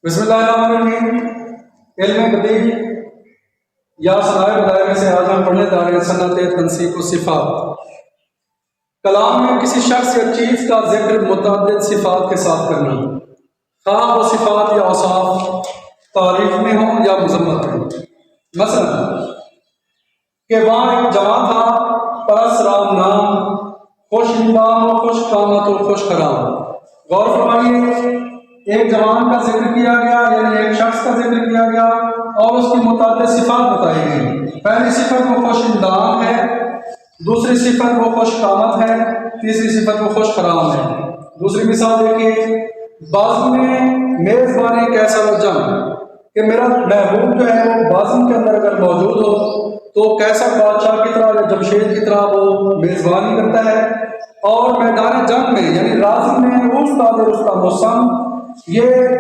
بسم اللہ الرحمن الرحیم۔ علم بدیہی یا صنائع بدائع میں سے آج ہم پڑھنے جا رہے ہیں صنعت تنسیق و صفات۔ کلام میں کسی شخص یا چیز کا ذکر متعدد صفات کے ساتھ کرنا، خواہ وہ صفات یا اوصاف تعریف میں ہوں یا مذمت میں۔ مثلا کہ وہاں ایک جوان تھا، پرس رام نام، خوش اندام و خوش قامت و خوش خرام۔ غور فرمائیے، ایک جوان کا ذکر کیا گیا، یعنی ایک شخص کا ذکر کیا گیا اور اس کی متعدد صفات بتائی گئی۔ پہلی صفت وہ خوش اندام ہے، دوسری صفت وہ خوش قامت ہے، تیسری صفت وہ خوش خرام ہے۔ دوسری مثال دیکھیے، بازم میں میزبانی کیسا و جم، کہ میرا محبوب جو ہے وہ بازم کے اندر اگر موجود ہو تو کیسا بادشاہ کی طرح یا جمشید کی طرح وہ میزبانی کرتا ہے، اور میدان جنگ میں یعنی رازم میں استاد رستم و سم، یہ